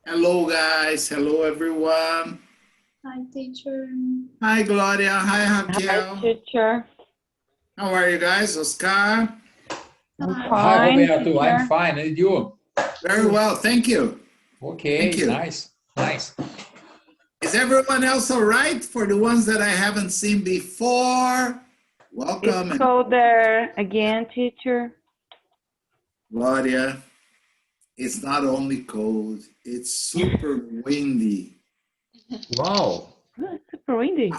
Hello, guys. Hello, everyone. Hi, teacher. Hi, Gloria. Hi, Hi, Raquel. teacher. How are you guys? Oscar? I'm Hi. Hi, fine, Roberto. I'm teacher. fine. And you? Very well. Thank you. Okay, Thank you. nice, nice. Is everyone else all right? For the ones that I haven't seen before, welcome. It's cold there again, teacher. Gloria, it's not only cold, it's super windy. Wow. Oh, it's super windy.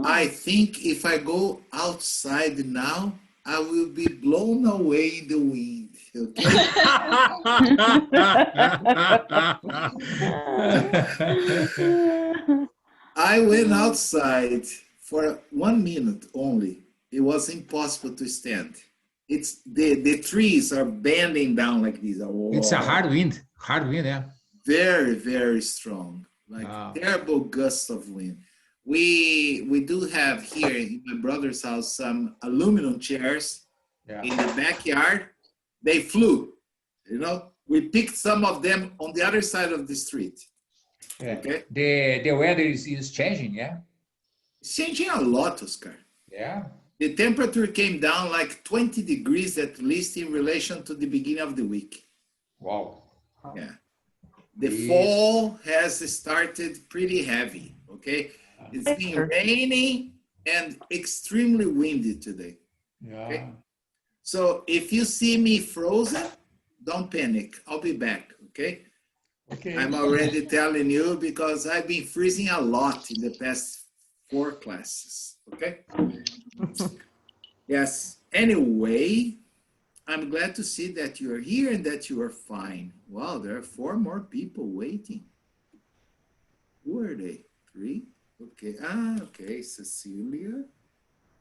I think if I go outside now, I will be blown away in the wind. Okay? I went outside for 1 minute only. It was impossible to stand. It's the trees are bending down like this. It's a hard wind, yeah. Very, very strong, like terrible gusts of wind. We do have here in my brother's house some aluminum chairs in the backyard. They flew, you know. We picked some of them on the other side of the street. Yeah. Okay. The weather is changing, yeah? It's changing a lot, Oscar. Yeah. The temperature came down like 20 degrees at least in relation to the beginning of the week. Wow. Yeah. The fall has started pretty heavy, okay? It's been raining and extremely windy today. Yeah. Okay? So if you see me frozen, don't panic. I'll be back, okay? Okay. I'm already telling you because I've been freezing a lot in the past 4 classes, okay? Yes. Anyway, I'm glad to see that you are here and that you are fine. Wow, there are 4 more people waiting. Who are they? 3? Okay. Okay. Cecilia.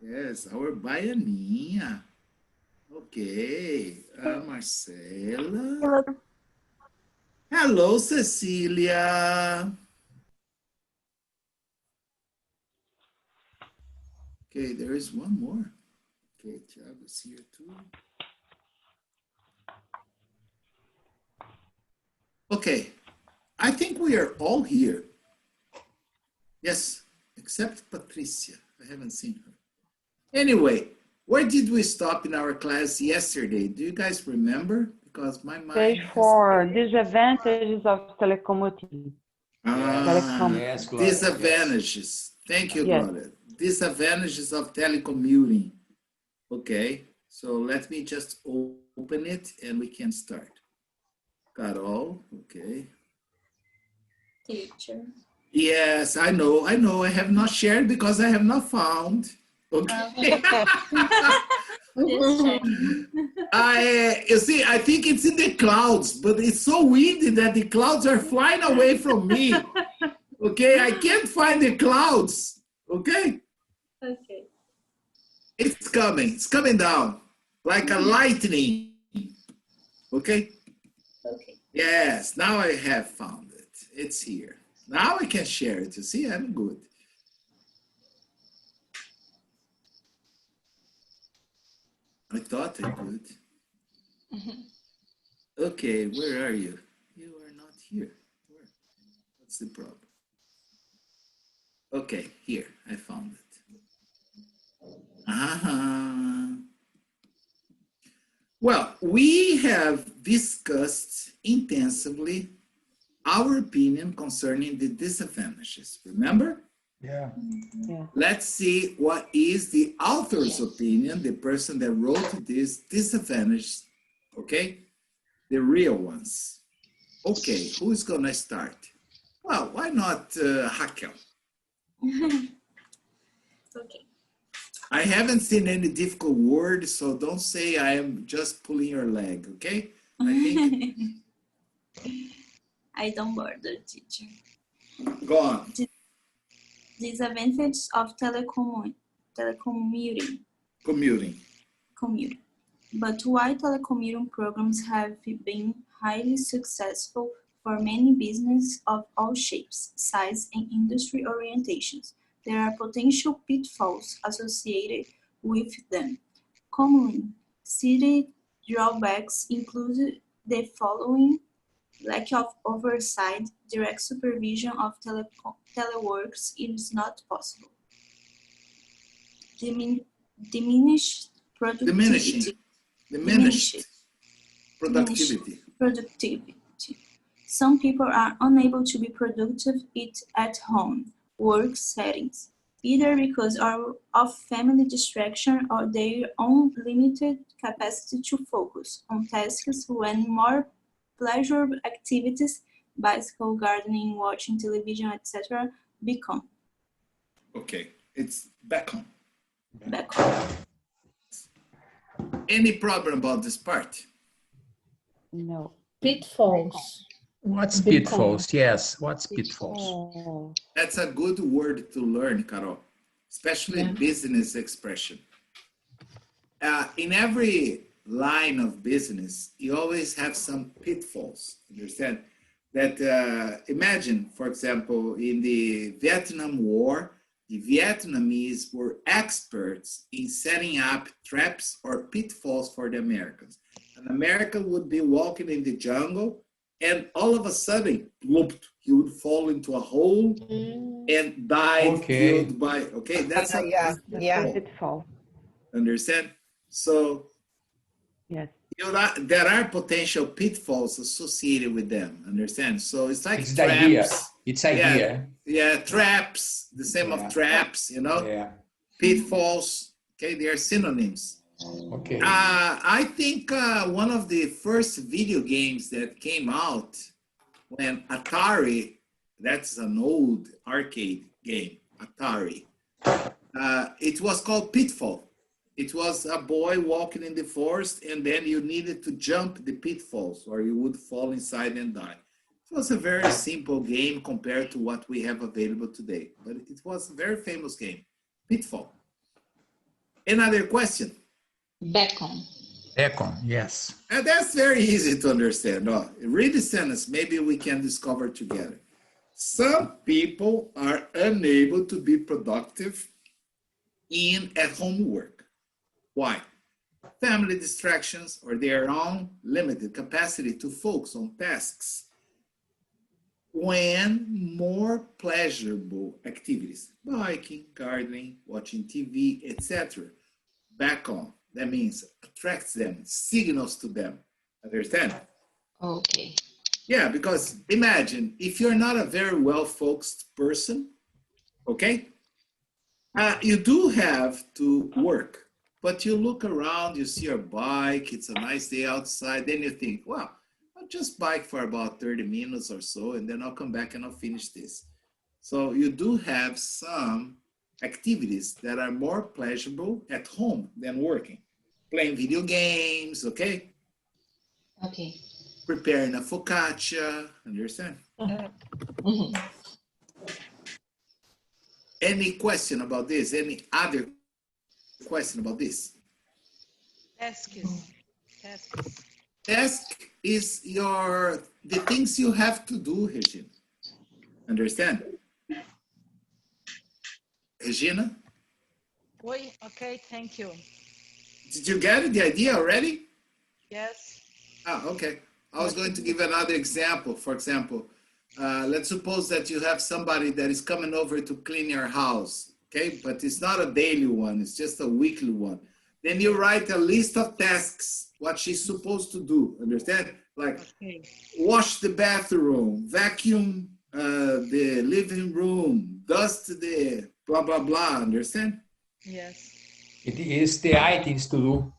Yes, our baianinha. Okay. Marcela. Hello. Hello, Cecilia. Okay, there is one more. Okay, Thiago's here too. Okay, I think we are all here. Yes, except Patricia. I haven't seen her. Anyway, where did we stop in our class yesterday? Do you guys remember? Because my mind Page 4, disadvantages of telecommuting. Yes, Gloria, disadvantages. Yes. Thank you, Yes. Gloria. Disadvantages of telecommuting. Okay, so let me just open it and we can start. Carol, okay. Teacher. Yes, I know. I have not shared because I have not found. Okay. You see, I think it's in the clouds, but it's so windy that the clouds are flying away from me. Okay, I can't find the clouds. Okay. Okay. It's coming down like a lightning. Okay. Okay. Yes, now I have found it. It's here. Now I can share it. You see, I'm good. I thought I could. Okay, where are you? You are not here. Where? What's the problem? Okay, here, I found it. Well, we have discussed intensively our opinion concerning the disadvantages. Remember? Yeah. Let's see what is the author's opinion, the person that wrote this disadvantage, okay? The real ones. Okay, who's gonna start? Well, why not Raquel? Okay. I haven't seen any difficult words, so don't say I am just pulling your leg, okay? I think... I don't bother, teacher. Go on. Disadvantage of commuting. Commuting. But why telecommuting programs have been highly successful for many businesses of all shapes, size, and industry orientations, there are potential pitfalls associated with them. Commonly cited drawbacks include the following lack of oversight, direct supervision of teleworks is not possible. Diminished productivity. Diminished productivity. Some people are unable to be productive at home work settings, either because of family distraction or their own limited capacity to focus on tasks when more pleasurable activities, bicycle, gardening, watching television, etc., become. Okay, it's back on. Back on. Any problem about this part? No. Pitfalls. What's Become. pitfalls? Yes, what's pitfalls? Oh. That's a good word to learn, Carol, especially business expression. In every line of business, you always have some pitfalls. Understand that? Imagine, for example, in the Vietnam War, the Vietnamese were experts in setting up traps or pitfalls for the Americans. An American would be walking in the jungle, and all of a sudden, whooped, he would fall into a hole and die killed by. Okay, that's a Pitfall. Understand? So Yes. there are potential pitfalls associated with them. Understand? So it's like It's traps. idea. It's idea. Yeah, traps. The same of traps. You know, Yeah. pitfalls. Okay, they are synonyms. Okay. I think one of the first video games that came out when Atari, that's an old arcade game, Atari, it was called Pitfall. It was a boy walking in the forest, and then you needed to jump the pitfalls or you would fall inside and die. It was a very simple game compared to what we have available today, but it was a very famous game, Pitfall. Another question? Beacon. Econ, yes. And that's very easy to understand. Read the sentence, maybe we can discover together. Some people are unable to be productive in at-home work. Why? Family distractions or their own limited capacity to focus on tasks when more pleasurable activities, biking, gardening, watching TV, etc., back on. That means attracts them, signals to them. Understand? Okay. Yeah, because imagine if you're not a very well-focused person, okay? You do have to work, but you look around, you see your bike, it's a nice day outside, then you think, well, I'll just bike for about 30 minutes or so, and then I'll come back and I'll finish this. So you do have some activities that are more pleasurable at home than working. Playing video games, okay? Okay. Preparing a focaccia, understand? Any question about this? Any other question about this? Task is the things you have to do, Regina. Understand? Regina? Oi, okay, thank you. Did you get the idea already? Yes. Okay. I was going to give another example. For example, let's suppose that you have somebody that is coming over to clean your house, okay? But it's not a daily one, it's just a weekly one. Then you write a list of tasks, what she's supposed to do, understand? Like wash the bathroom, vacuum the living room, dust the blah, blah, blah, understand? Yes. It is the items to do.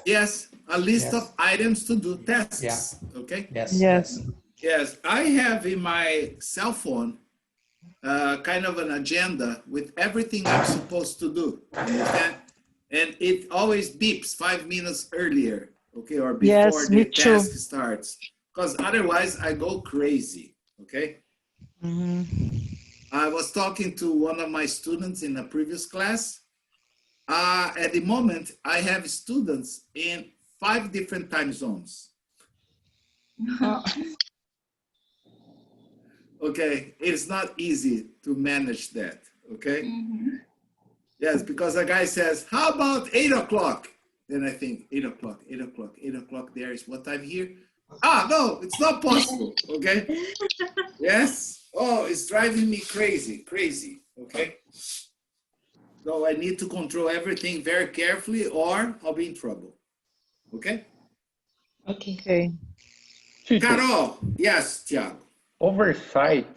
Yes, a list of items to do, tasks, okay? Yes. Yes. Yes, I have in my cell phone kind of an agenda with everything I'm supposed to do, understand? And it always beeps 5 minutes earlier, okay, or before the task starts, because otherwise I go crazy, okay? I was talking to one of my students in a previous class. At the moment, I have students in 5 different time zones. Okay, it's not easy to manage that, okay? Yes, because a guy says, how about 8 o'clock? Then I think 8 o'clock, 8 o'clock, 8 o'clock there is what time here? Ah, no, it's not possible, okay? Yes? Oh, it's driving me crazy, okay? So I need to control everything very carefully or I'll be in trouble, okay? Okay. Okay. Teacher, Carol, yes, Thiago. oversight.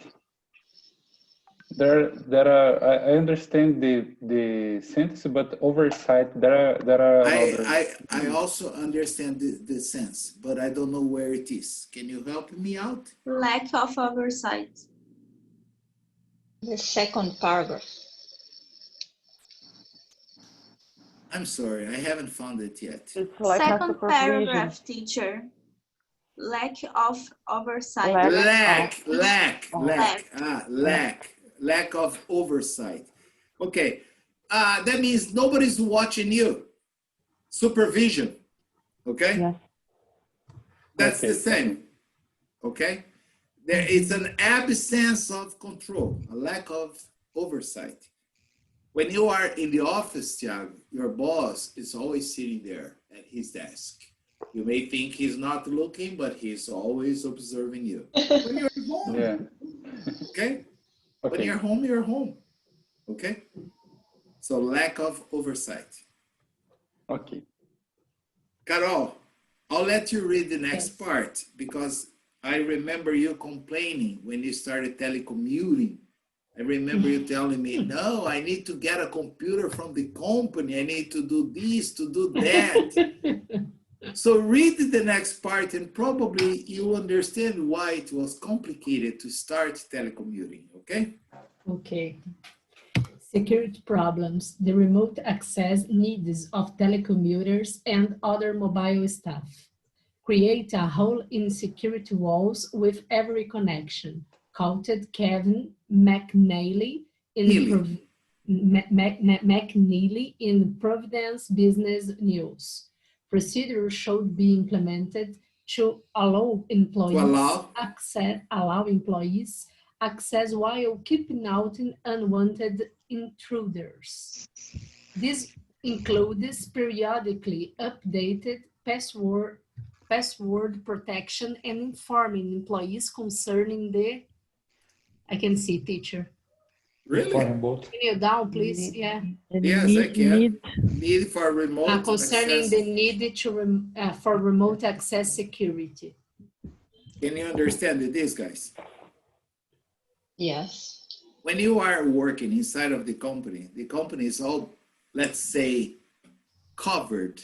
There are. I understand the sentence, but oversight. There are another. I also understand the sense, but I don't know where it is. Can you help me out? Lack of oversight. The second paragraph. I'm sorry, I haven't found it yet. It's like a Second supervision. paragraph, teacher. Lack of oversight. Lack of oversight. Okay, that means nobody's watching you. Supervision, okay? Yes. That's Okay. the same, okay? There is an absence of control, a lack of oversight. When you are in the office, Thiago, your boss is always sitting there at his desk. You may think he's not looking, but he's always observing you. When you're at home, Yeah. okay? When Okay. you're home, okay? So lack of oversight. Okay. Carol, I'll let you read the next part because I remember you complaining when you started telecommuting. I remember you telling me, no, I need to get a computer from the company. I need to do this, to do that. So read the next part and probably you understand why it was complicated to start telecommuting, okay? Okay. Security problems, the remote access needs of telecommuters and other mobile staff. Create a hole in security walls with every connection, quoted Kevin McNeely in Providence Business News. Procedures should be implemented to allow employees access while keeping out unwanted intruders. This includes periodically updated password protection and informing employees concerning the, I can see, teacher. Really? Can you down, please? Yeah. Yes, I can. Need for remote concerning access. the need to for remote access security. Can you understand this, guys? Yes. When you are working inside of the company is all, let's say, covered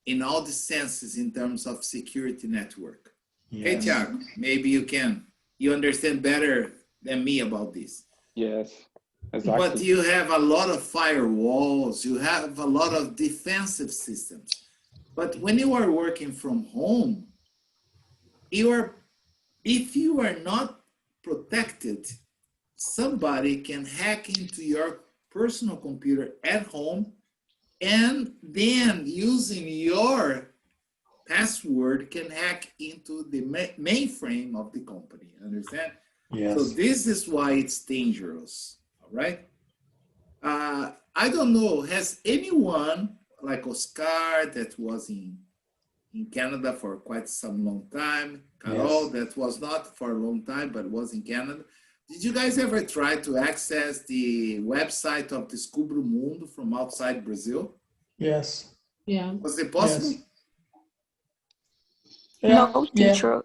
in all the senses in terms of security network. Yes. Hey, Thiago, maybe you understand better than me about this. Yes. Exactly. But you have a lot of firewalls, you have a lot of defensive systems. But when you are working from home, if you are not protected, somebody can hack into your personal computer at home and then using your password can hack into the mainframe of the company, understand? Yes. So this is why it's dangerous, all right? I don't know, has anyone like Oscar that was in Canada for quite some long time, Carol Yes. that was not for a long time but was in Canada. Did you guys ever try to access the website of Descubra o Mundo from outside Brazil? Yes. Yeah. Was it possible? Yes. Yeah, No, yeah. teacher.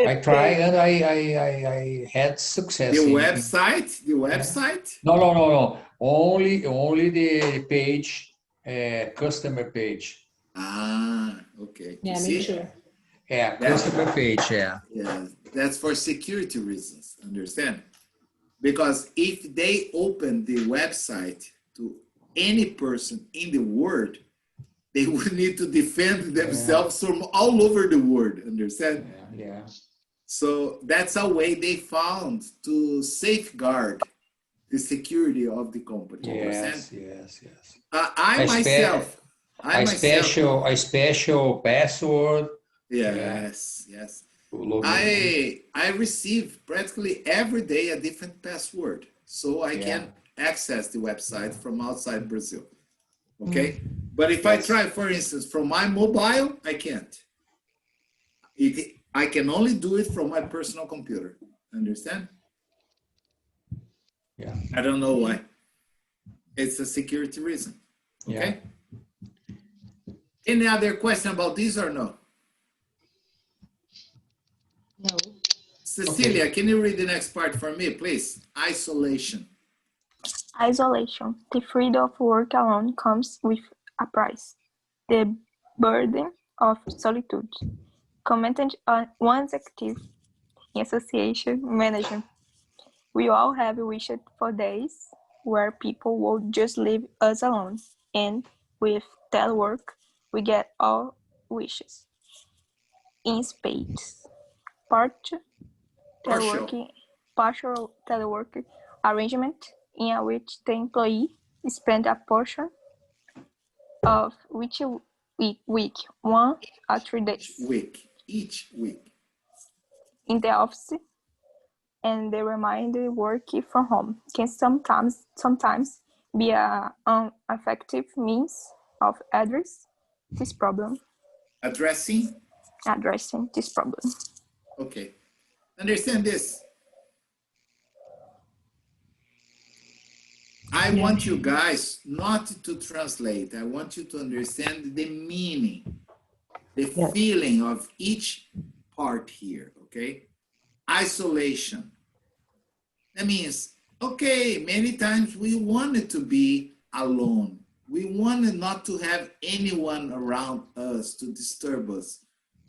I tried and I had success. The in- website? The website? No. Only the page, customer page. Ah, okay. Yeah, You me see? too. Yeah, customer page, yeah. Yeah, that's for security reasons, understand? Because if they open the website to any person in the world, they would need to defend themselves from all over the world, understand? Yeah. So that's a way they found to safeguard the security of the company, understand? Yes. I myself, A special password. yes. to log in. I receive practically every day a different password, so I can access the website from outside Brazil. Okay, But if I try, for instance, from my mobile, I can't. I can only do it from my personal computer. Understand? Yeah. I don't know why. It's a security reason. Okay. Yeah. Any other question about this or no? No. Cecilia, can you read the next part for me, please? Isolation. Isolation. The freedom of work alone comes with a price. The burden of solitude. Commented on one executive in association management. We all have wished for days where people would just leave us alone, and with telework, we get all wishes. In spades. Partial telework arrangement in which the employee spends a portion of which week, 1 or 3 days Each week. in the office, and the remainder working from home can sometimes be an effective means of Addressing? addressing this problem. Okay. Understand this. I want you guys not to translate. I want you to understand the meaning, the feeling of each part here, okay? Isolation. That means, okay, many times we wanted to be alone. We wanted not to have anyone around us to disturb us.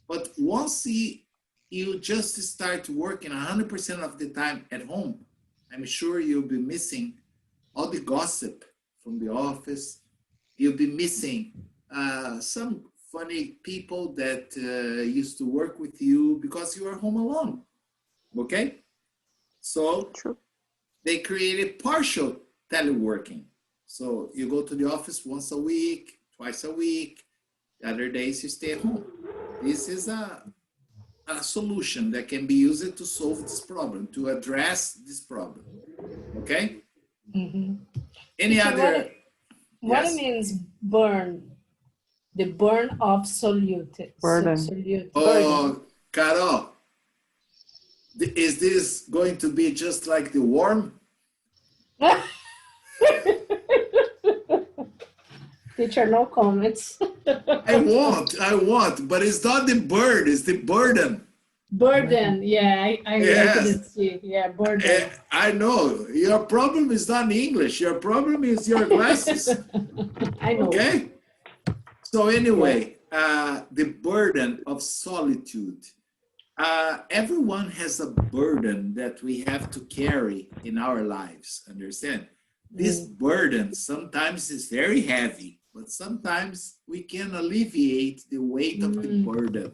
But once you just start working 100% of the time at home, I'm sure you'll be missing all the gossip from the office. You'll be missing some funny people that used to work with you because you are home alone, okay? So they created partial teleworking. So you go to the office once a week, twice a week, the other days you stay at home. This is a solution that can be used to solve this problem, to address this problem, okay? Mm-hmm. Any So other? What Yes? it means burn? The burn of solitude. Burden. Oh, Carol, is this going to be just like the worm? Teacher, no comments. I want, but it's not the bird, it's the burden. Burden, yeah, I Yes. couldn't see. Yeah, burden. I know, your problem is not English, your problem is your glasses, I know. okay? So anyway, the burden of solitude. Everyone has a burden that we have to carry in our lives, understand? This burden sometimes is very heavy, but sometimes we can alleviate the weight of the burden.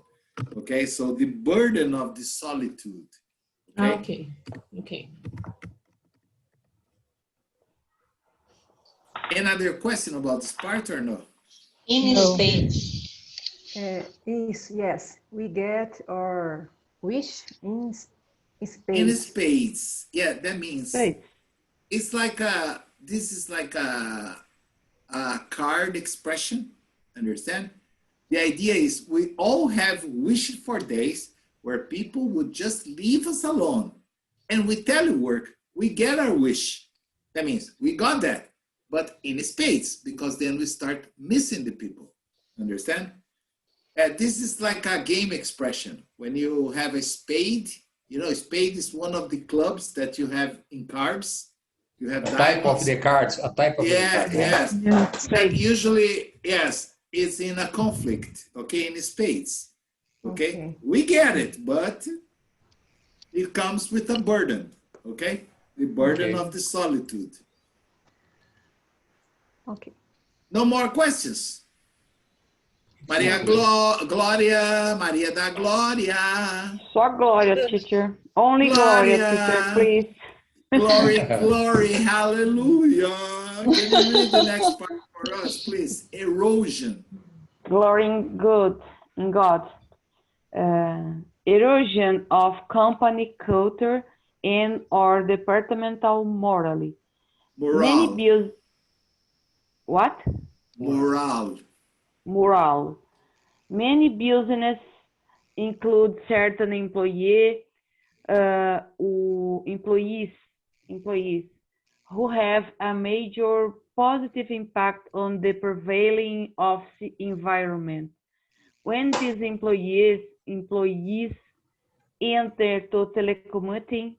Okay, so the burden of the solitude. Okay. Okay. Any other question about this part or no? In Spain. Yes, we get our wish in spades. In spades. Yeah, that means Spades. it's like this is like a card expression, understand? The idea is we all have wished for days where people would just leave us alone. And with telework, we get our wish. That means we got that, but in spades, because then we start missing the people, understand? This is like a game expression. When you have a spade, you know, spade is one of the clubs that you have in cards. You have a type of the cards, a type of the cards. Yes. Yeah. And usually, yes, it's in a conflict, okay, in spades, okay? We get it, but it comes with a burden, okay? The burden of the solitude. Okay. No more questions. Maria Glória, Maria da Glória. Só Glória, teacher. Only Glória, teacher, please. Glory, hallelujah. Can you read the next part for us, please? Erosion. Glory in good, in God. Erosion of company culture and or departmental morally. Morale. Many bills. What? Morale. morale. Many businesses include certain employees who have a major positive impact on the prevailing office environment. When these employees enter to telecommuting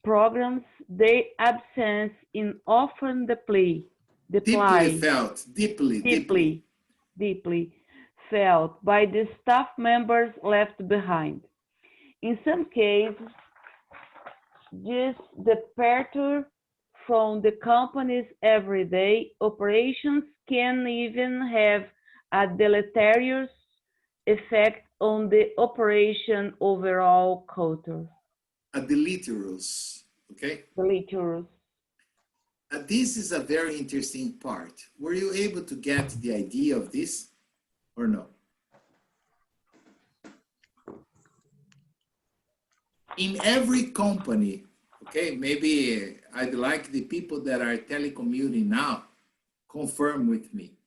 programs, their absence is often Deeply felt, deeply. Felt by the staff members left behind. In some cases, this departure from the company's everyday operations can even have a deleterious effect on the operation overall culture. A deleterious, okay? Deleterious. This is a very interesting part. Were you able to get the idea of this or no? In every company, okay, maybe I'd like the people that are telecommuting now confirm with me.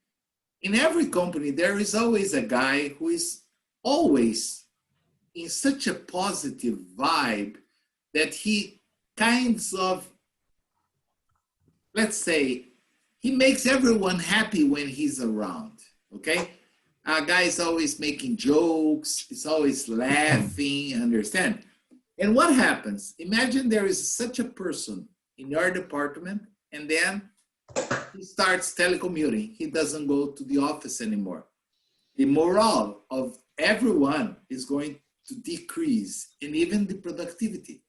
In every company, there is always a guy who is always in such a positive vibe that he kinds of, let's say, he makes everyone happy when he's around, okay? A guy is always making jokes, he's always laughing, understand? And what happens? Imagine there is such a person in your department, and then he starts telecommuting. He doesn't go to the office anymore. The morale of everyone is going to decrease, and even the productivity,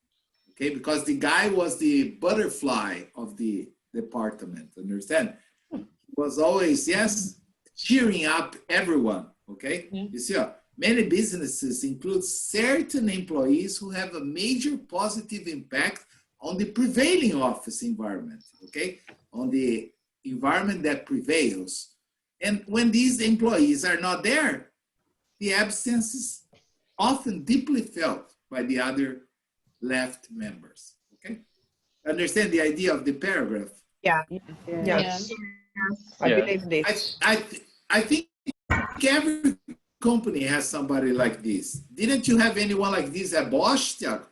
okay? Because the guy was the butterfly of the department, understand? He was always, yes, cheering up everyone, okay? Yeah. You see, many businesses include certain employees who have a major positive impact on the prevailing office environment, okay? On the environment that prevails. And when these employees are not there, the absence is often deeply felt by the other left members, okay? Understand the idea of the paragraph? Yeah. Yes. I believe this. I think every company has somebody like this. Didn't you have anyone like this at Bosch, Tiago?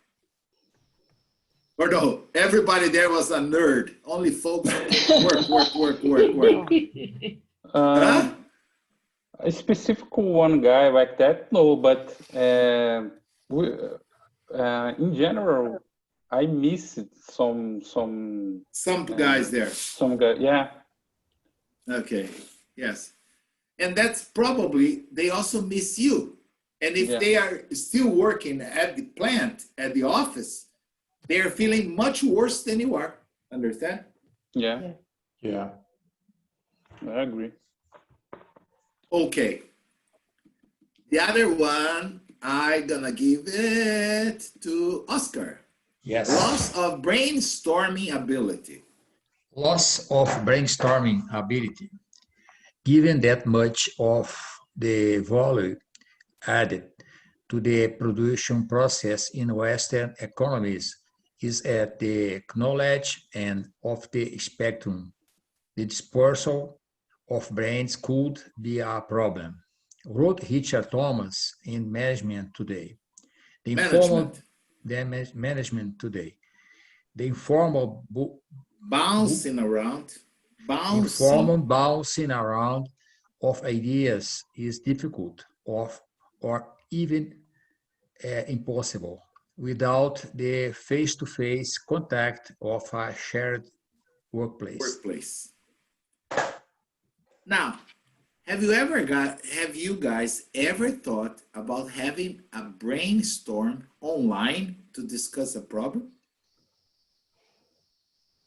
Or no, everybody there was a nerd. Only folks work. Huh? A specific one guy like that, no, but in general, I miss some guys there. Some guy, yeah. Okay, yes. And that's probably, they also miss you. And if they are still working at the plant, at the office, they are feeling much worse than you are. Understand? Yeah. I agree. Okay. The other one, I'm gonna give it to Oscar. Yes. Loss of brainstorming ability. Loss of brainstorming ability. Given that much of the value added to the production process in Western economies is at the knowledge end of the spectrum, the dispersal of brains could be a problem, wrote Richard Thomas in Management Today. The informal bouncing around of ideas is difficult or even impossible without the face-to-face contact of a shared workplace. Now, have you guys ever thought about having a brainstorm online to discuss a problem?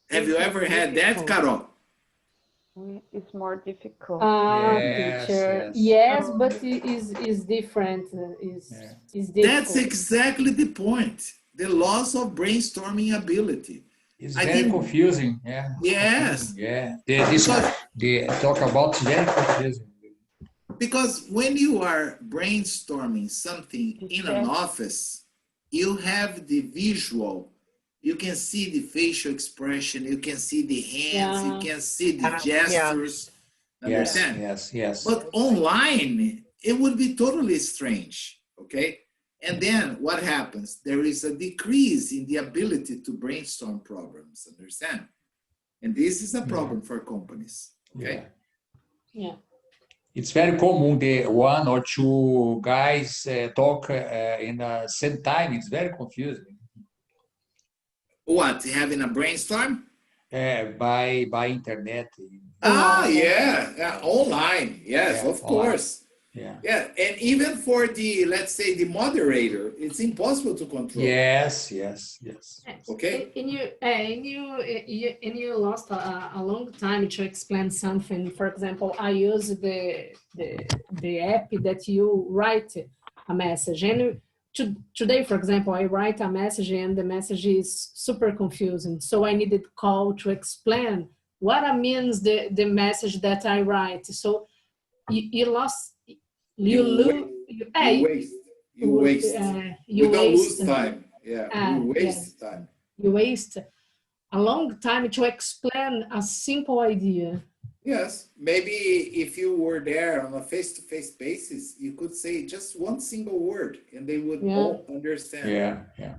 Have you ever had that, Carol? It's more difficult. Teacher. Yes, but it is different. Is difficult. That's exactly the point. The loss of brainstorming ability. It's very confusing. Yeah. Yes. Yeah. They talk about very confusing. Because when you are brainstorming something in an office, you have the visual. You can see the facial expression. You can see the hands. You can see the gestures. Understand? Yes. But online, it would be totally strange, okay? And then what happens? There is a decrease in the ability to brainstorm problems, understand? And this is a problem for companies, okay? Yeah. It's very common the one or two guys talk in the same time. It's very confusing. What, having a brainstorm? By internet. Yeah, online, yes, Yeah, of course. Yeah. And even for the, let's say, the moderator, it's impossible to control. Yes. Okay. And you lost a long time to explain something. For example, I use the app that you write a message, and today, for example, I write a message and the message is super confusing. So I needed call to explain what means the message that I write. So you lost. You waste. We don't lose time. Yeah, you waste time. You waste a long time to explain a simple idea. Yes, maybe if you were there on a face-to-face basis, you could say just one single word and they would all understand. Yeah.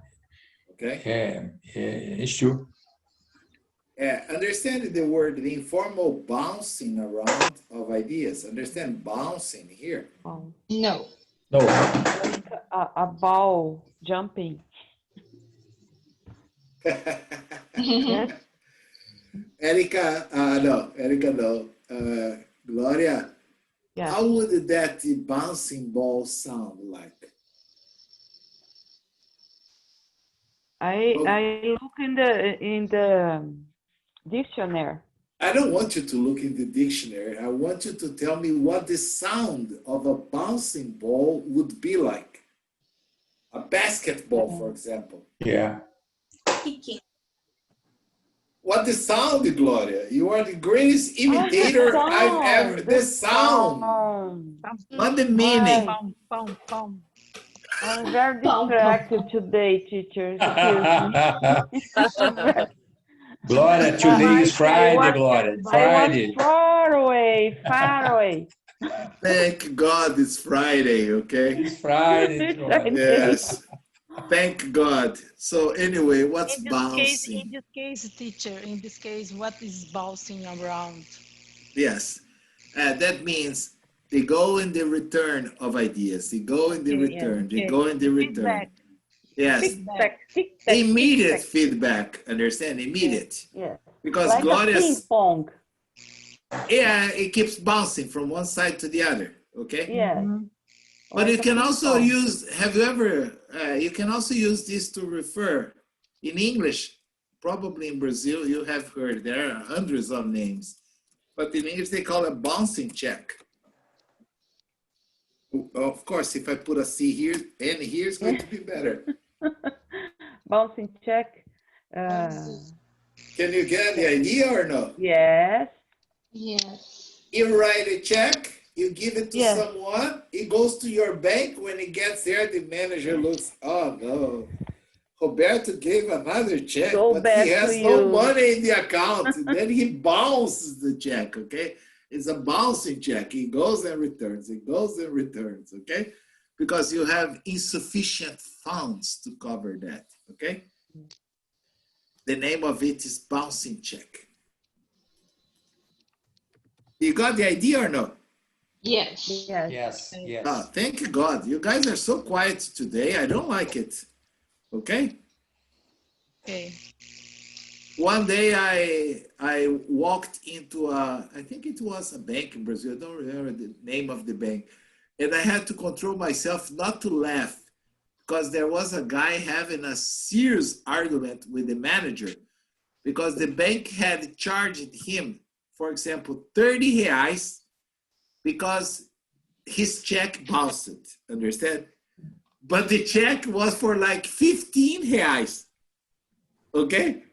Okay? It's true. Understand the word, the informal bouncing around of ideas. Understand bouncing here? No. Like a ball jumping. Yes. Erica, no. Gloria, Yes. how would that bouncing ball sound like? I look in the dictionary. I don't want you to look in the dictionary. I want you to tell me what the sound of a bouncing ball would be like. A basketball, for example. Yeah. Kicking. What the sound, Gloria? You are the greatest imitator I've ever. The sound, not the meaning. Pum, pum, pum. I'm very distracted today, teacher. Excuse me. Gloria, today is Friday, Gloria. Friday. I was far away. Thank God it's Friday, okay? It's Friday. Gloria. Yes. Thank God. So anyway, what's bouncing? In this case, teacher, in this case, what is bouncing around? Yes. That means they go in the return of ideas. They go in the return. They go in the return. Yes. Feedback. Immediate feedback. Understand? Immediate. Yeah. Because Like Gloria's, a ping pong. yeah, it keeps bouncing from one side to the other. Okay. Yeah. But you can also use, you can also use this to refer in English, probably in Brazil, you have heard, there are hundreds of names, but in English they call it bouncing check. Of course, if I put a C here, N here, it's going to be better. Bouncing check. Can you get the idea or no? Yes. Yes. You write a check, you give it to someone, it goes to your bank. When it gets there, the manager looks, oh no, Roberto gave another check, but he has no money in the account. Then he bounces the check, okay? It's a bouncing check. He goes and returns, it goes and returns, okay? Because you have insufficient funds to cover that, okay? The name of it is bouncing check. You got the idea or no? Yes. Yes. Oh, thank God. You guys are so quiet today. I don't like it. Okay? Okay. One day I walked into I think it was a bank in Brazil. I don't remember the name of the bank. And I had to control myself not to laugh because there was a guy having a serious argument with the manager because the bank had charged him, for example, 30 reais because his check bounced, understand? But the check was for like 15 reais, okay?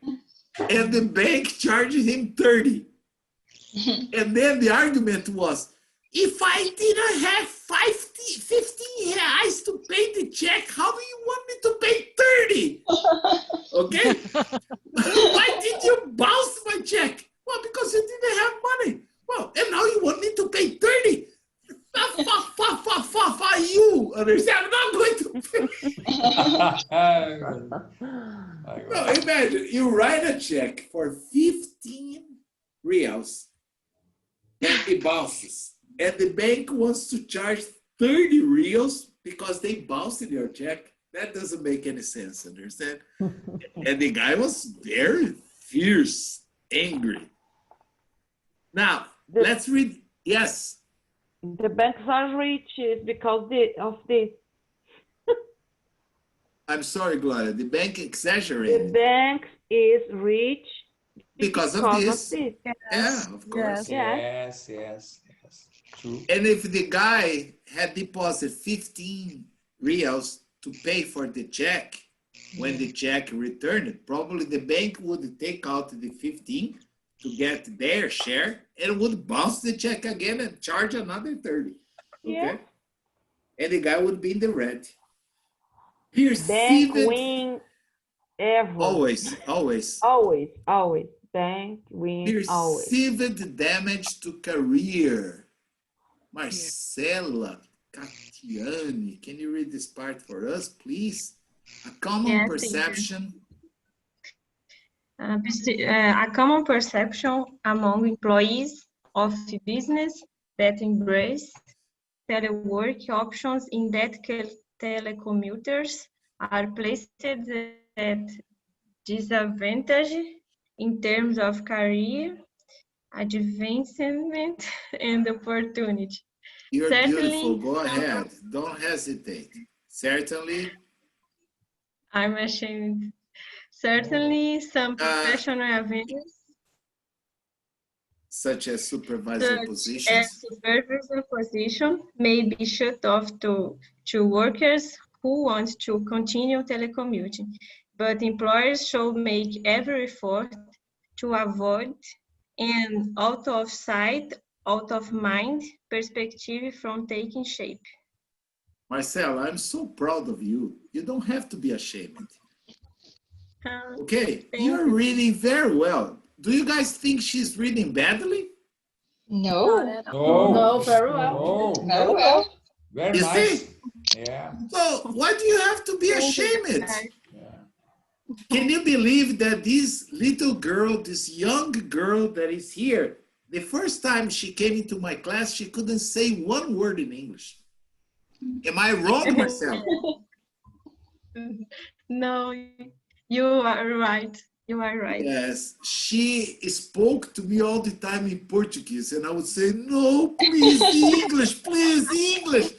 And the bank charged him 30. And then the argument was, if I didn't have 15 reais to pay the check, how do you want me to pay 30? Okay? Why did you bounce my check? Well, because you didn't have money. Well, and now you want me No, imagine you write a check for 15 reals and it bounces. And the bank wants to charge 30 reals because they bounced your check. That doesn't make any sense, understand? And the guy was very fierce, angry. Now, let's read. Yes. The banks are rich is because of this. I'm sorry, Gloria. The bank exaggerated. The bank is rich because of this. Yeah, of course. Yes. True. And if the guy had deposited 15 reals to pay for the check, when the check returned, probably the bank would take out the 15 to get their share and would bounce the check again and charge another 30. Okay? Yeah. And the guy would be in the red. Bank win ever. Always. Bank win always. Perceived damage to career. Marcela Catiani, can you read this part for us, please? A common perception. A common perception among employees of business that embrace telework options in that telecommuters are placed at disadvantage in terms of career advancement and opportunity. You're Certainly, beautiful. Go ahead. Don't hesitate. Certainly. I'm ashamed. Certainly, some professional avenues, such as supervisor positions, supervisor position may be shut off to workers who want to continue telecommuting, but employers should make every effort to avoid an out of sight, out of mind perspective from taking shape. Marcela, I'm so proud of you. You don't have to be ashamed. Okay, you're reading very well. Do you guys think she's reading badly? No. No, very well. Very well. Very You nice. see? Yeah. So why do you have to be ashamed? Can you believe that this little girl, this young girl that is here, the first time she came into my class, she couldn't say one word in English. Am I wrong, Marcela? No, you are right. You are right. Yes, she spoke to me all the time in Portuguese, and I would say, no, please, English, please, English.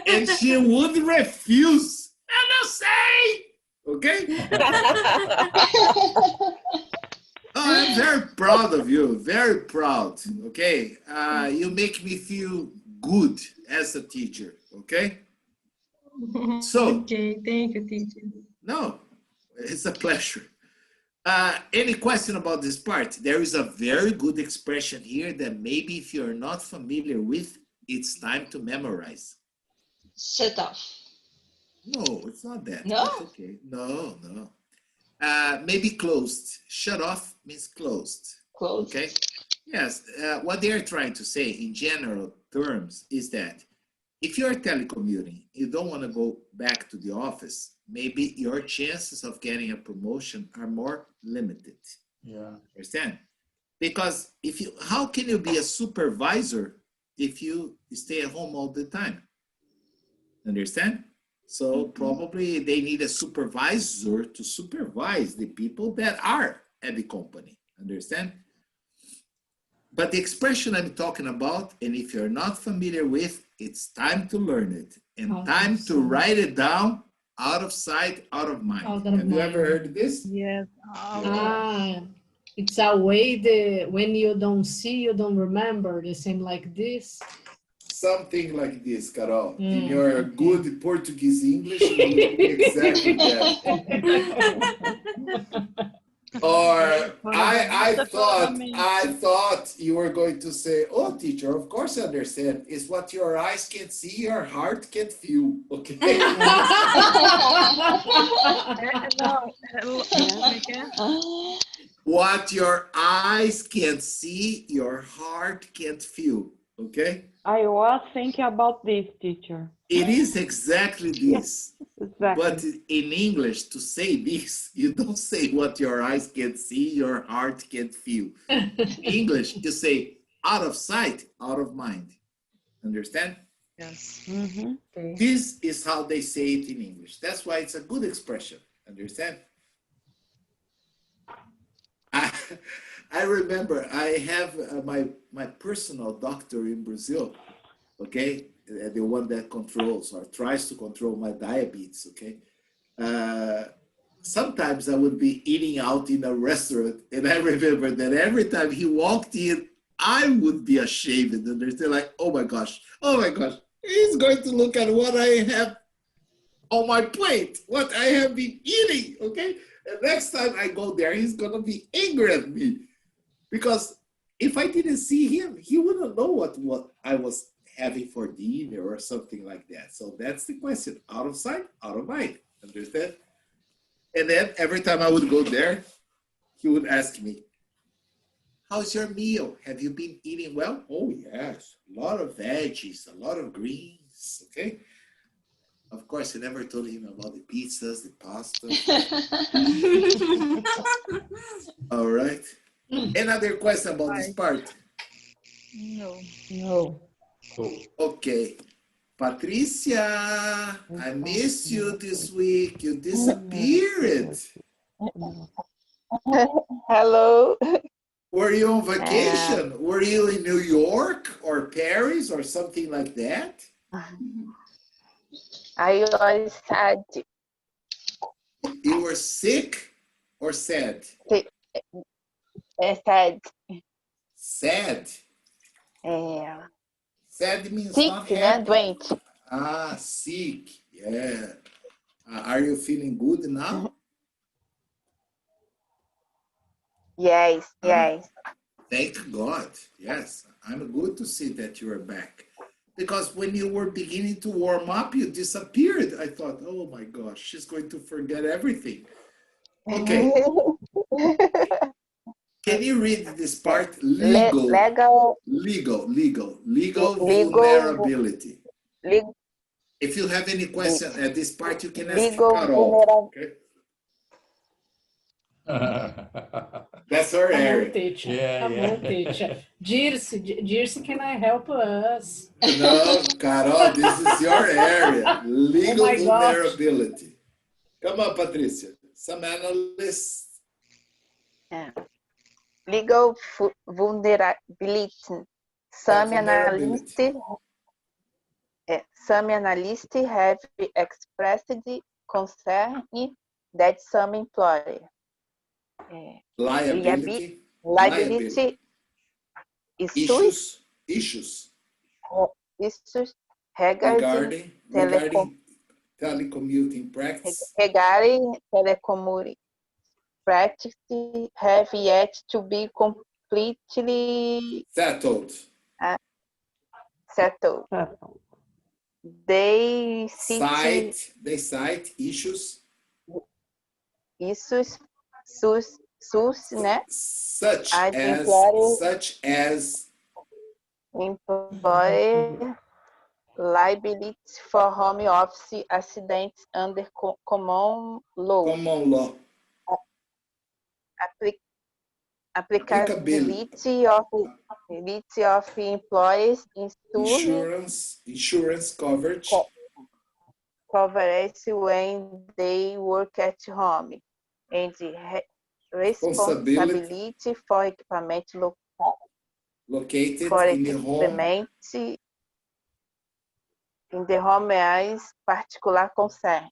And she would refuse. I don't say, okay? I'm very proud of you, very proud, okay? You make me feel good as a teacher, okay? So, okay, thank you, teacher. No, it's a pleasure. Any question about this part? There is a very good expression here that maybe if you're not familiar with, it's time to memorize. Shut off. No, it's not that. No? It's okay. No. Maybe closed. Shut off means closed. Closed. Okay? Yes, what they are trying to say in general terms is that if you're telecommuting, you don't want to go back to the office, maybe your chances of getting a promotion are more limited. Yeah. Understand? Because how can you be a supervisor if you stay at home all the time? Understand? So probably they need a supervisor to supervise the people that are at the company. Understand? But the expression I'm talking about, and if you're not familiar with, it's time to learn it and time to write it down. Out of sight, out of mind. Have you ever heard this? Yes. It's a way when you don't see, you don't remember. The same like this. Something like this, Carol. In your good Portuguese English, exactly that. Or I thought you were going to say, oh, teacher, of course I understand. It's what your eyes can see, your heart can feel. Okay. What your eyes can't see, your heart can't feel. Okay? I was thinking about this, teacher. It is exactly this. Exactly. But in English, to say this, you don't say what your eyes can see, your heart can feel. In English, you say out of sight, out of mind. Understand? Yes. Mm-hmm. Okay. This is how they say it in English. That's why it's a good expression. Understand? I remember I have my personal doctor in Brazil, okay? The one that controls or tries to control my diabetes, okay? Sometimes I would be eating out in a restaurant, and I remember that every time he walked in, I would be ashamed and understand, like, oh my gosh, he's going to look at what I have on my plate, what I have been eating, okay? And next time I go there, he's gonna be angry at me. Because if I didn't see him, he wouldn't know what I was having for dinner or something like that. So that's the question. Out of sight, out of mind. Understand? And then every time I would go there, he would ask me, how's your meal? Have you been eating well? Oh, yes. A lot of veggies, a lot of greens. Okay. Of course, I never told him about the pizzas, the pasta. All right. Another question about this part? No. No. Okay. Patricia, I missed you this week. You disappeared. Hello. Were you on vacation? Were you in New York or Paris or something like that? I was sad. You were sick or sad? Sad. Sad. Sad means Sick, not né? happy. Doente. Ah, sick. Yeah. Are you feeling good now? Yes, yes. Thank God. Yes, I'm good to see that you are back. Because when you were beginning to warm up, you disappeared. I thought, oh my gosh, she's going to forget everything. Okay. Can you read this part? Legal. Legal vulnerability. If you have any question at this part, you can ask Carol. Okay? That's her area. Teacher. Yeah, Come yeah. on, teacher. Dirce, can I help us? No, Carol, this is your area. Legal vulnerability. Come on, Patricia. Some analysts. Legal vulnerability. Some analysts have expressed concern that some employer Liability issues regarding telecommuting practice have yet to be completely settled. They cite issues né? such as employer liability for home office accidents under common law. Applicability of employees insurance coverage when they work at home, and responsibility for equipment located in the home as particular concern.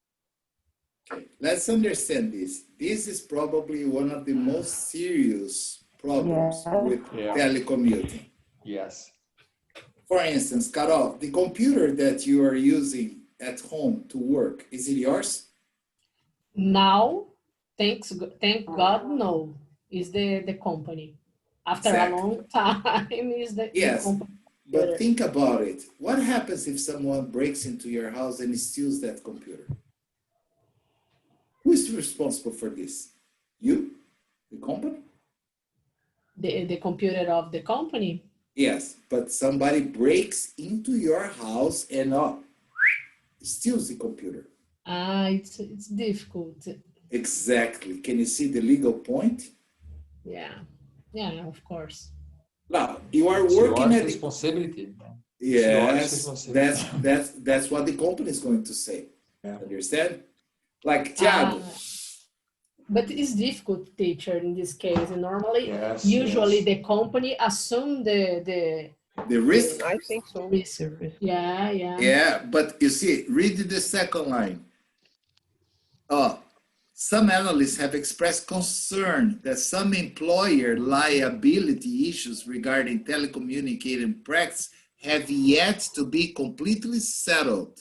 Let's understand this. This is probably one of the most serious problems with telecommuting. Yes. For instance, Carol, the computer that you are using at home to work, is it yours? Now, thank God, no. Is the company. After a long time, is the company. But think about it. What happens if someone breaks into your house and steals that computer? Who is responsible for this? You? The company? The computer of the company? Yes, but somebody breaks into your house and steals the computer. It's difficult. Exactly. Can you see the legal point? Yeah, yeah, of course. Now, you are It's working your at responsibility. Yes, that's what the company is going to say. Yeah. Understand? Like Thiago. But it's difficult, teacher, in this case. Normally, Yes, usually yes. the company assume the risk. I think so. risk. Yeah, yeah. Yeah, but you see, read the second line. Some analysts have expressed concern that some employer liability issues regarding telecommunicating practice have yet to be completely settled.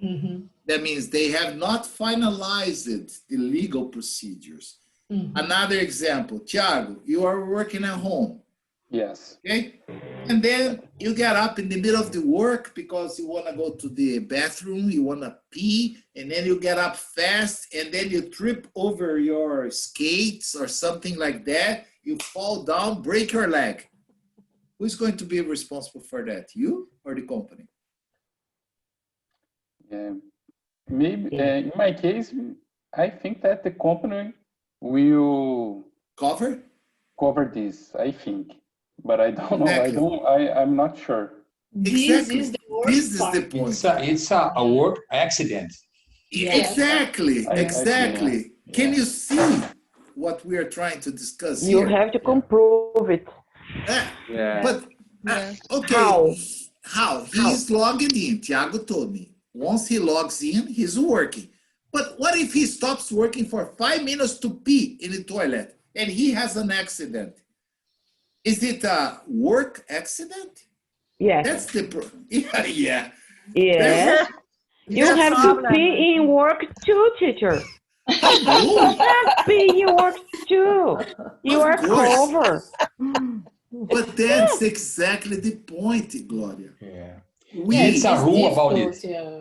Mm-hmm. That means they have not finalized the legal procedures. Mm-hmm. Another example, Thiago, you are working at home. Yes. Okay? And then you get up in the middle of the work because you want to go to the bathroom, you want to pee, and then you get up fast, and then you trip over your skates or something like that. You fall down, break your leg. Who's going to be responsible for that? You or the company? Maybe in my case, I think that the company will cover this. I think, but I don't know. Exactly. I'm not sure. Exactly. This is the worst part. The point. It's a work accident. Yes. Exactly. Exactly. Yeah. Can you see what we are trying to discuss You here? have to prove it. But okay, how? He's logging in. Thiago told me. Once he logs in, he's working. But what if he stops working for 5 minutes to pee in the toilet and he has an accident? Is it a work accident? Yes. That's the problem. Yeah. Yes. You have to pee in work too, teacher. You have pee in work too. You are covered. But that's exactly the point, Gloria. Yeah. It's a rule about it.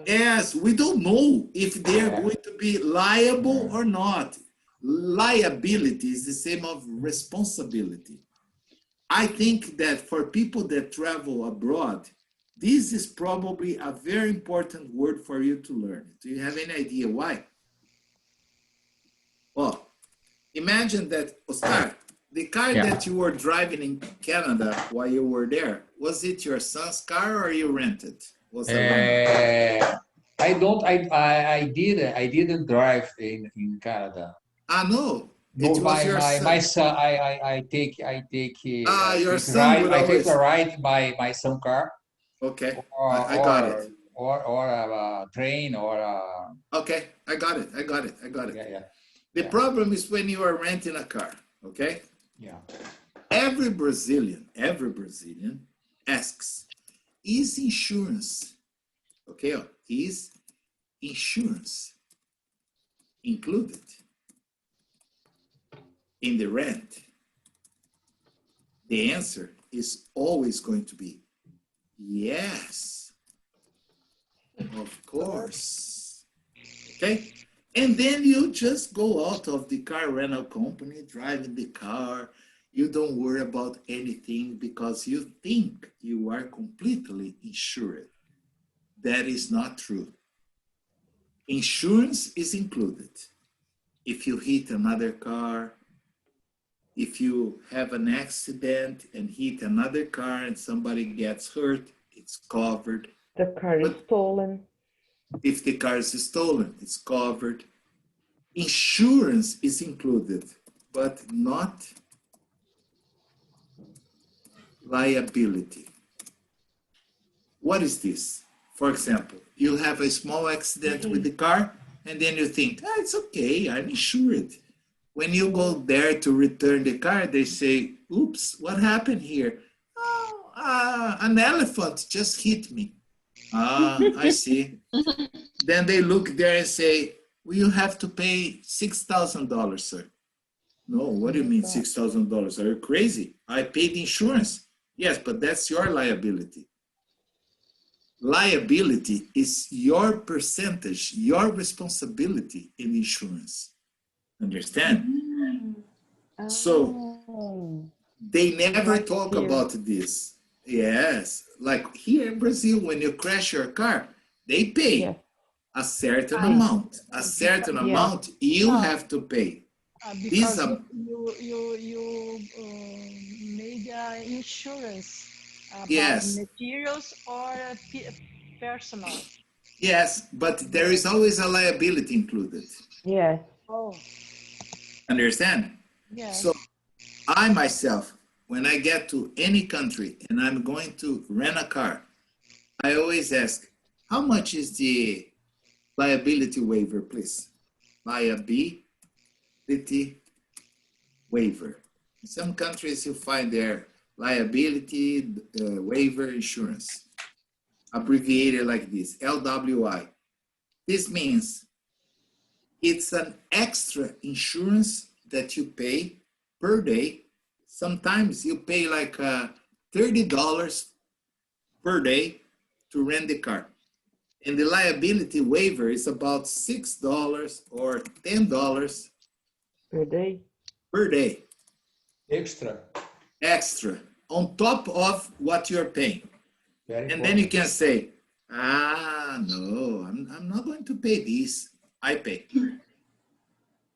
Yes, we don't know if they are going to be liable or not. Liability is the same of responsibility. I think that for people that travel abroad, this is probably a very important word for you to learn. Do you have any idea why? Well, imagine that, Oscar, the car that you were driving in Canada while you were there, was it your son's car or you rented? Was it I didn't drive in Canada. No. No, my son. I take your son would always take a ride my son car. Okay, I got it. Or a train or a. Okay, I got it. Yeah. The problem is when you are renting a car. Okay. Yeah. Every Brazilian asks, is insurance, is insurance included in the rent? The answer is always going to be yes, of course. Okay? And then you just go out of the car rental company, driving the car. You don't worry about anything because you think you are completely insured. That is not true. Insurance is included. If you hit another car, if you have an accident and hit another car and somebody gets hurt, it's covered. The car is stolen. If the car is stolen, it's covered. Insurance is included, but not liability. What is this? For example, you have a small accident with the car, and then you think, it's okay, I'm insured. When you go there to return the car, they say, oops, what happened here? An elephant just hit me. I see. Then they look there and say, well, you have to pay $6,000, sir. No, what do you mean $6,000? Are you crazy? I paid insurance. Yes, but that's your liability. Liability is your percentage, your responsibility in insurance. Understand? So they never talk about this. Yes, like here in Brazil, when you crash your car, they pay Yes. a certain Yes. amount. A certain Yes. amount you have to pay. These Because are, you made insurance about yes, materials or personal. yes, but there is always a liability included. Yes. Oh, Understand? yes. So I myself, when I get to any country and I'm going to rent a car, I always ask, how much is the liability waiver, please? Liability waiver. In some countries, you find their liability waiver insurance, abbreviated like this, LWI. This means it's an extra insurance that you pay per day. Sometimes you pay like $30 per day to rent the car. And the liability waiver is about $6 or $10 Per day. per day. Extra. Extra on top of what you're paying. Very And important. then you can say, no, I'm not going to pay this. I pay.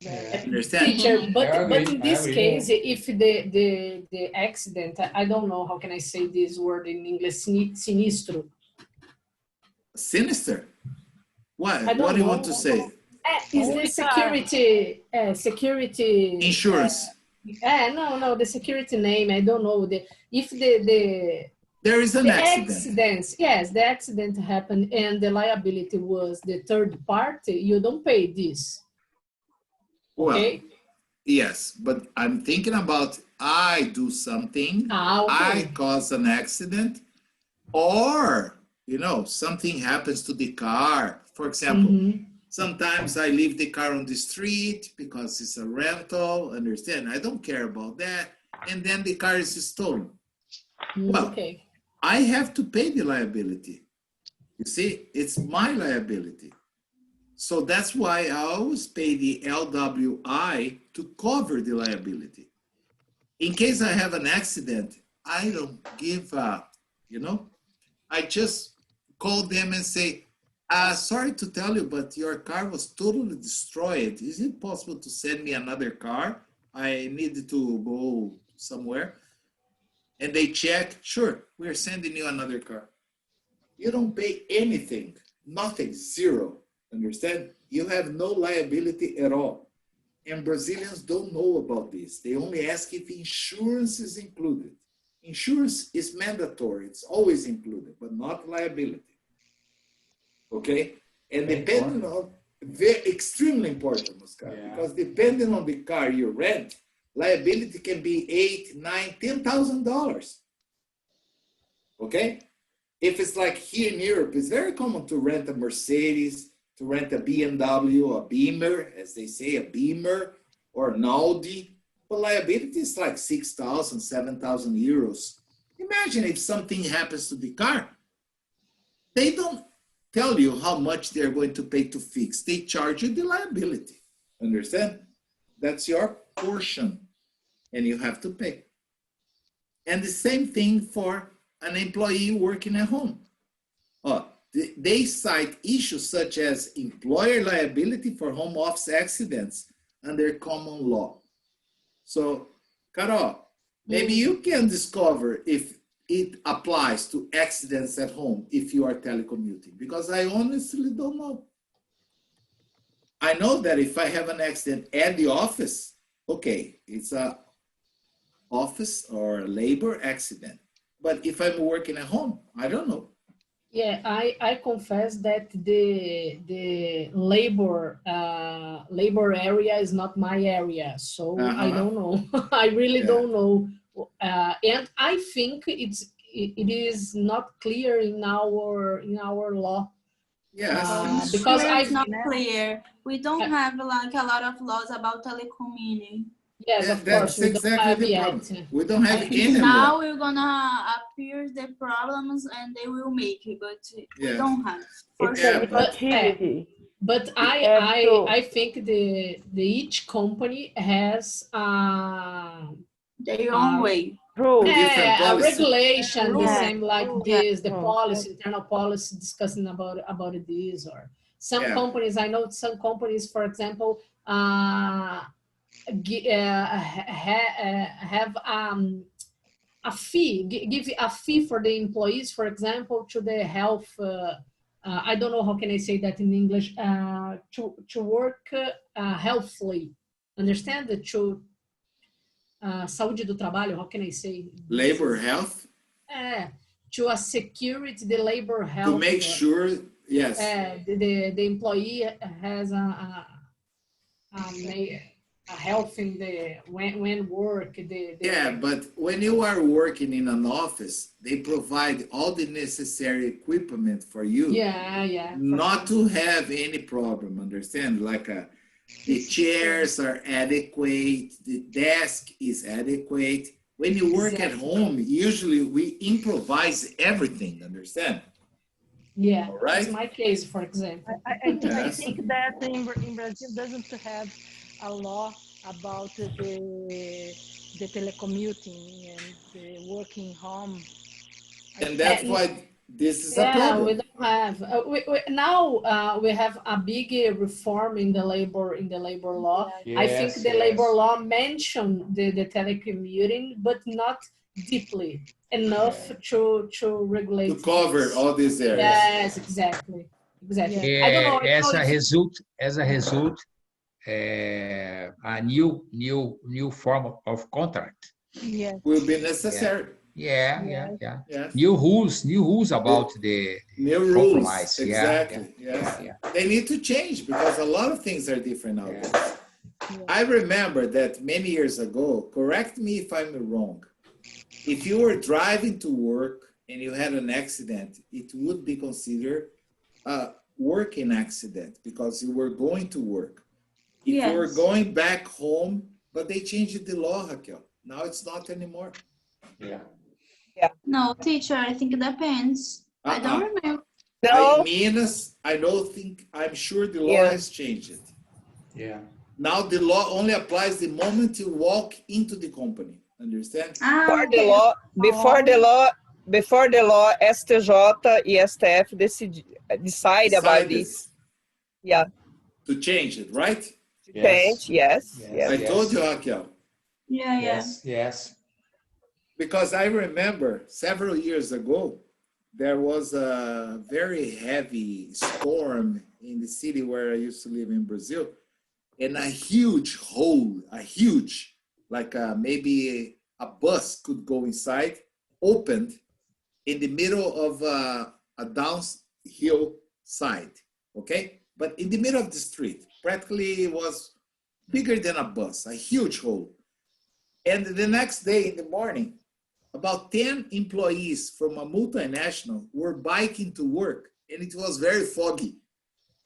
Yeah. Understand? Teacher, I but agree, in I this agree. case, if the accident, I don't know how can I say this word in English, sinistro. Sinister? What? I don't What do you know. want to say? Is the security Insurance. no, the security name, I don't know. If the There is an accident. accidents, yes, the accident happened and the liability was the third party, you don't pay this. Well, Okay? yes, but I'm thinking about I do something, Okay. I cause an accident, or, something happens to the car. For example, sometimes I leave the car on the street because it's a rental, understand? I don't care about that. And then the car is stolen. Well, Okay. I have to pay the liability. You see, it's my liability. So that's why I always pay the LWI to cover the liability. In case I have an accident, I don't give up, I just call them and say, sorry to tell you, but your car was totally destroyed. Is it possible to send me another car? I need to go somewhere. And they check, sure, we're sending you another car. You don't pay anything, nothing, zero. Understand? You have no liability at all. And Brazilians don't know about this. They only ask if insurance is included. Insurance is mandatory. It's always included, but not liability. Okay? And depending on, extremely important, Oscar, because depending on the car you rent, liability can be $8,000, $9,000, $10,000. Okay? If it's like here in Europe, it's very common to rent a Mercedes, to rent a BMW, a Beamer, as they say, a Beamer, or an Audi. But liability is like 6,000, 7,000 euros. Imagine if something happens to the car. They don't tell you how much they're going to pay to fix. They charge you the liability. Understand? That's your portion, and you have to pay. And the same thing for an employee working at home. They cite issues such as employer liability for home office accidents under common law. So, Carol, maybe you can discover if it applies to accidents at home if you are telecommuting, because I honestly don't know. I know that if I have an accident at the office, okay, it's a office or labor accident. But if I'm working at home, I don't know. Yeah, I confess that the labor area is not my area, so I don't know. I really don't know, and I think it is not clear in our law. Yes, because it's not clear. We don't have like a lot of laws about telecommuting. Yes, of course. That's exactly the problem. We don't have any now law. we're gonna appear the problems and they will make it, but we don't have. But I think the each company has their own way. Rules. different Yeah, a policy. regulation, the Yeah. same like Yeah. this, the policy, internal policy discussing about this, or some Yeah. companies, I know some companies, for example, have a fee, give a fee for the employees, for example, to the health, I don't know how can I say that in English, to work healthfully, understand? Saúde do trabalho, how can I say? Labor health, To a security, the labor health. to make sure, yes. The employee has a health in the when work. Yeah, but when you are working in an office, they provide all the necessary equipment for you. Yeah. Not to have any problem, understand? Like the chairs are adequate, the desk is adequate. When you work at home, usually we improvise everything, understand? Yeah, All right? that's my case, for example. I think that in Brazil doesn't have a law about the telecommuting and the working home. And that's why this is a problem. We don't have. Now we have a big reform in the labor law. Yes, I think the yes. labor law mentioned the telecommuting, but not deeply enough to regulate. To cover all these areas. Yes, exactly. I don't know. As a result, a new form of contract. Will be necessary. Yeah. Yes. New rules about the New rules, compromise. exactly. Yes. They need to change because a lot of things are different nowadays. I remember that many years ago, correct me if I'm wrong, if you were driving to work and you had an accident, it would be considered a working accident because you were going to work. If you were going back home, but they changed the law, Raquel. Now it's not anymore. Yeah. No, teacher, I think it depends. I don't remember. In Minas, I'm sure the law has changed. Yeah. Now the law only applies the moment you walk into the company. Understand? Before the law, STJ e STF decide about this. Yeah. To change it, right? Change, yes. I told you, Raquel. Yes. Because I remember several years ago, there was a very heavy storm in the city where I used to live in Brazil, and a huge hole, like maybe a bus could go inside, opened in the middle of a downhill side, okay? But in the middle of the street, practically it was bigger than a bus, a huge hole. And the next day in the morning, about 10 employees from a multinational were biking to work, and it was very foggy.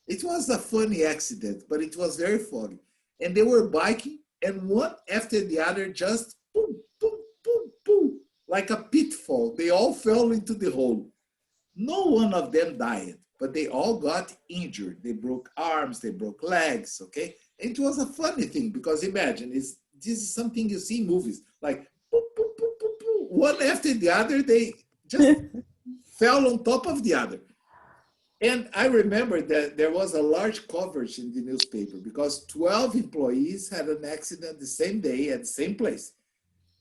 It was a funny accident, but it was very foggy. And they were biking, and one after the other just boom, boom, boom, boom, like a pitfall. They all fell into the hole. No one of them died, but they all got injured. They broke arms, they broke legs, okay? And it was a funny thing, because imagine, this is something you see in movies, like boom, boom, boom, boom, boom. One after the other, they just fell on top of the other. And I remember that there was a large coverage in the newspaper because 12 employees had an accident the same day at the same place.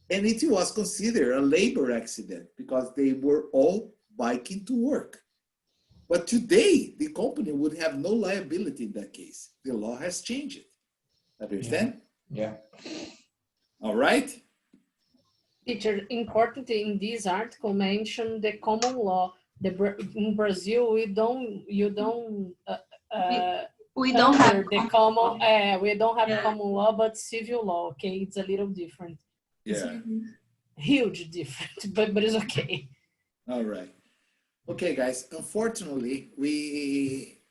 And it was considered a labor accident because they were all biking to work. But today, the company would have no liability in that case. The law has changed. Understand? Yeah. All right. Teacher, important in this article mention the common law. In Brazil, we don't have common law, but civil law. Okay, it's a little different. Yeah. Huge different, but it's okay. All right. Okay, guys. Unfortunately, we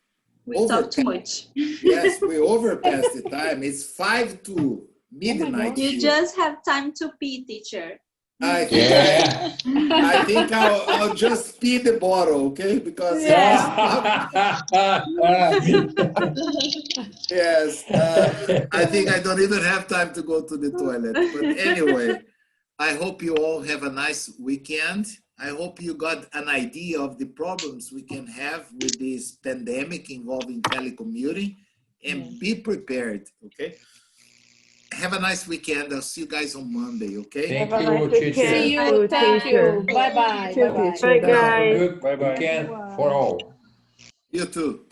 talked too much. Yes, we overpassed the time. It's 5 to midnight. You just have time to pee, teacher. I think I'll just pee the bottle, okay? Because yes, I think I don't even have time to go to the toilet. But anyway, I hope you all have a nice weekend. I hope you got an idea of the problems we can have with this pandemic involving telecommuting, and be prepared, okay? Have a nice weekend. I'll see you guys on Monday, okay? Thank Have a you, nice teacher. weekend. See you. Thank teacher. you. Bye-bye. Thank you, Bye-bye. teacher. Bye, Bye-bye. guys. Good weekend for all. You too.